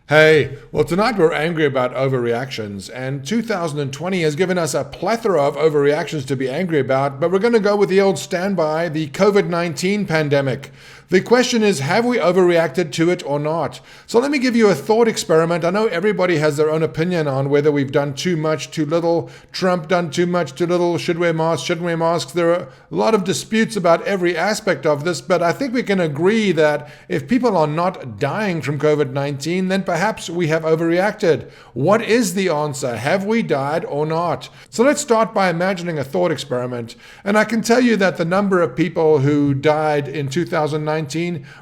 Hey, well, tonight we're angry about overreactions, and 2020 has given us a plethora of overreactions to be angry about, but we're going to go with the old standby, the COVID-19 pandemic. The question is, have we overreacted to it or not? So let me give you a thought experiment. I know everybody has their own opinion on whether we've done too much, too little, Trump done too much, too little, should wear masks, shouldn't wear masks. There are a lot of disputes about every aspect of this, but I think we can agree that if people are not dying from COVID-19, then perhaps we have overreacted. What is the answer? Have we died or not? So let's start by imagining a thought experiment. And I can tell you that the number of people who died in 2019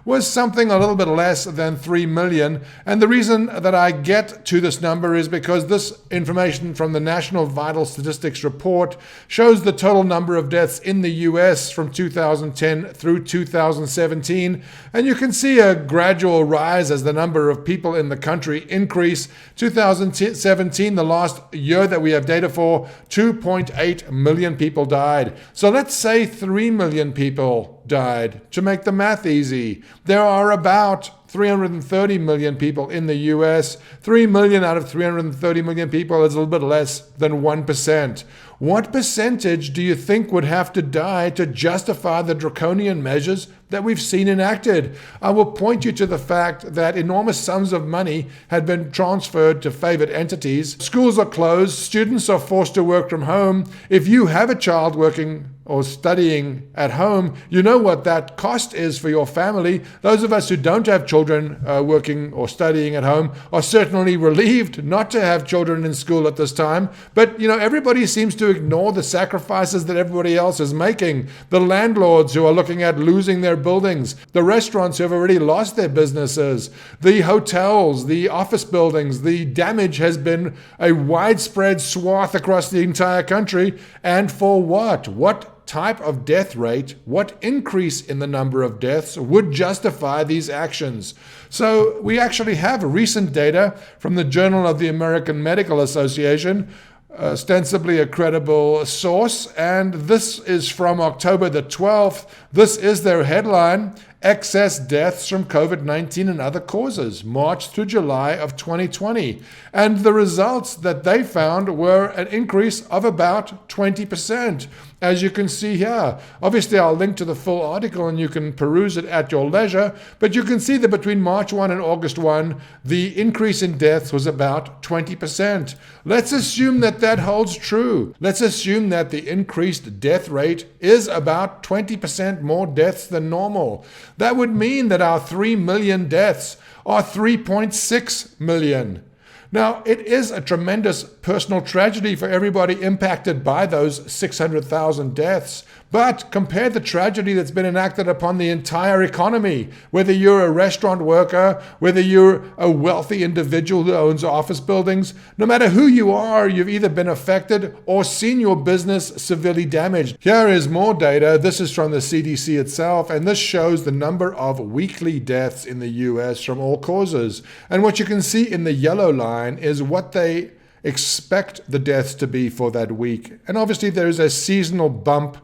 was something a little bit less than 3 million. And the reason that I get to this number is because this information from the National Vital Statistics Report shows the total number of deaths in the US from 2010 through 2017. And you can see a gradual rise as the number of people in the country increase. 2017, the last year that we have data for, 2.8 million people died. So let's say 3 million people died. To make the math easy, there are about 330 million people in the US. 3 million out of 330 million people is a little bit less than 1%. What percentage do you think would have to die to justify the draconian measures that we've seen enacted? I will point you to the fact that enormous sums of money had been transferred to favored entities. Schools are closed. Students are forced to work from home. If you have a child working or studying at home, you know what that cost is for your family. Those of us who don't have children working or studying at home are certainly relieved not to have children in school at this time. But, everybody seems to ignore the sacrifices that everybody else is making. The landlords who are looking at losing their buildings, the restaurants who have already lost their businesses, the hotels, the office buildings. The damage has been a widespread swath across the entire country. And for what? What type of death rate, what increase in the number of deaths would justify these actions? So we actually have recent data from the Journal of the American Medical Association, ostensibly a credible source, and this is from October the 12th. This is their headline: excess deaths from COVID-19 and other causes, March through July of 2020. And the results that they found were an increase of about 20%. As you can see here, obviously I'll link to the full article and you can peruse it at your leisure, but you can see that between March 1 and August 1, the increase in deaths was about 20%. Let's assume that that holds true. Let's assume that the increased death rate is about 20% more deaths than normal. That would mean that our 3 million deaths are 3.6 million. Now, it is a tremendous personal tragedy for everybody impacted by those 600,000 deaths. But compare the tragedy that's been enacted upon the entire economy. Whether you're a restaurant worker, whether you're a wealthy individual who owns office buildings, no matter who you are, you've either been affected or seen your business severely damaged. Here is more data. This is from the CDC itself, and this shows the number of weekly deaths in the US from all causes. And what you can see in the yellow line is what they expect the deaths to be for that week. And obviously there is a seasonal bump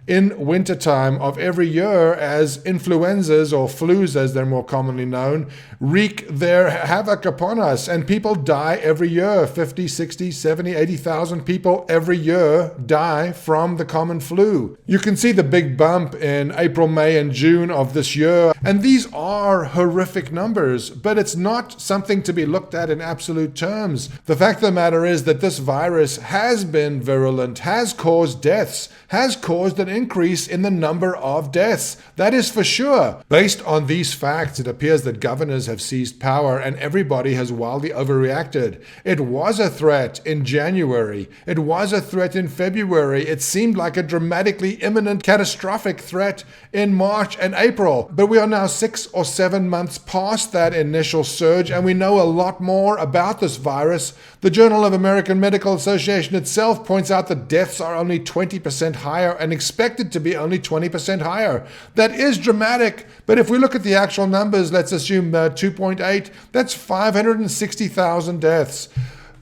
in wintertime of every year as influenzas, or flus as they're more commonly known, wreak their havoc upon us. And people die every year. 50, 60, 70, 80,000 people every year die from the common flu. You can see the big bump in April, May, and June of this year. And these are horrific numbers, but it's not something to be looked at in absolute terms. The fact of the matter is that this virus has been virulent, has caused deaths, has caused an increase in the number of deaths. That is for sure. Based on these facts, it appears that governors have seized power and everybody has wildly overreacted. It was a threat in January. It was a threat in February. It seemed like a dramatically imminent, catastrophic threat in March and April. But we are now 6 or 7 months past that initial surge, and we know a lot more about this virus. The Journal of American Medical Association itself points out that deaths are only 20% higher and expected to be only 20% higher. That is dramatic, but if we look at the actual numbers, let's assume 2.8, that's 560,000 deaths.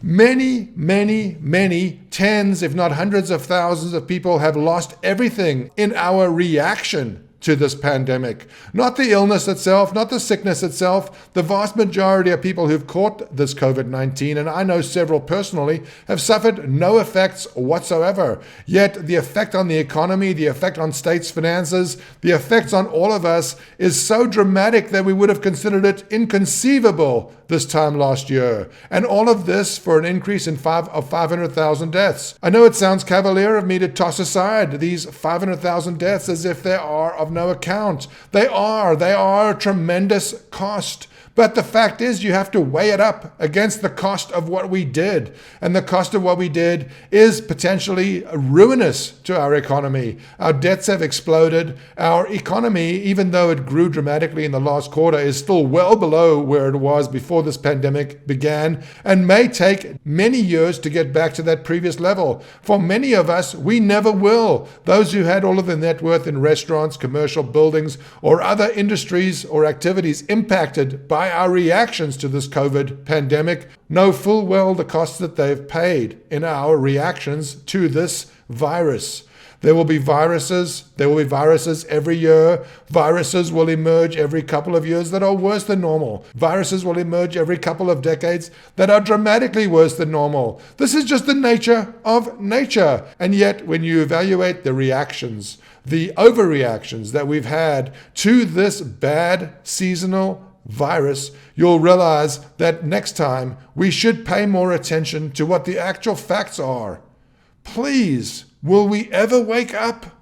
Many, many, many tens, if not hundreds of thousands of people have lost everything in our reaction to this pandemic. Not the illness itself, not the sickness itself. The vast majority of people who've caught this COVID-19, and I know several personally, have suffered no effects whatsoever. Yet the effect on the economy, the effect on states' finances, the effects on all of us is so dramatic that we would have considered it inconceivable this time last year. And all of this for an increase of 500,000 deaths. I know it sounds cavalier of me to toss aside these 500,000 deaths as if they are of no account. They are a tremendous cost. But the fact is, you have to weigh it up against the cost of what we did. And the cost of what we did is potentially ruinous to our economy. Our debts have exploded. Our economy, even though it grew dramatically in the last quarter, is still well below where it was before this pandemic began and may take many years to get back to that previous level. For many of us, we never will. Those who had all of their net worth in restaurants, commercial buildings, or other industries or activities impacted by our reactions to this COVID pandemic know full well the cost that they've paid in our reactions to this virus. There will be viruses every year. Viruses will emerge every couple of years that are worse than normal. Viruses will emerge every couple of decades that are dramatically worse than normal. This is just the nature of nature. And yet, when you evaluate the reactions, the overreactions that we've had to this bad seasonal virus, you'll realize that next time we should pay more attention to what the actual facts are. Please, will we ever wake up?